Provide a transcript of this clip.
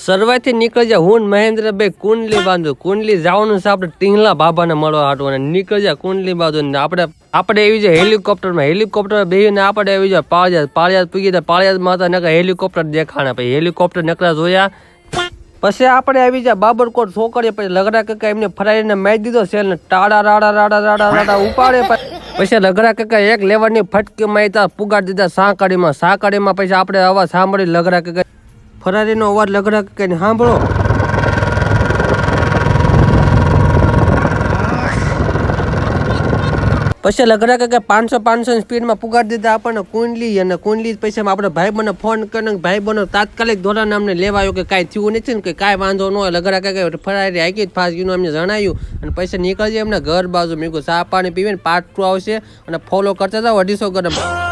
સરવાઈથી નીકળી જા હું મહેન્દ્રભાઈ કુંડલી બાંધો કુંડલી જવાનું છે આપણે ટીંગલા બાબાને મળવા હાટું અને નીકળી જા કુંડલી બાંધો ને આપણે એવી જાય હેલિકોપ્ટર બેહીને આપણે એવી જાય પાળિયાદ પૂગી જાય પાળિયાદ માં હતા હેલિકોપ્ટર દેખાણા પછી હેલિકોપ્ટર નકરા જોયા પછી આપણે આવી જાય બાબરકોટ છોકરીએ પછી લગડા કાકા એમને ફરાઈને મારી દીધો સેલ ને ટાડા રાડા ઉપાડે પછી લગડા કાકા એક લેવડની ફટકી મારી પુગાડી દીધા સાંકળીમાં પછી આપણે અવાજ સાંભળી લગડા કાકા ફરારીનો અવાજ લગડા કાકા સાંભળો પછી લગડા કાકા 500 સ્પીડમાં પુગાડી દીધા આપણને કુંડલી પછી આપણે ભાઈબંધને ફોન કરીને ભાઈબંધો તાત્કાલિક ધોરણે અમને લેવા આવ્યો કે કાંઈ થયું નથી ને કે કાંઈ વાંધો ન હોય લગડા કાકા ફરારી હાકી જ ફાસ્ટ ગયું અમને જણાવ્યું અને પછી નીકળજે એમને ઘર બાજુ મેં ચા પાણી પીવીને પાર્ટ 2 આવશે અને ફોલો કરતા જાઓ 250 ગ્રામ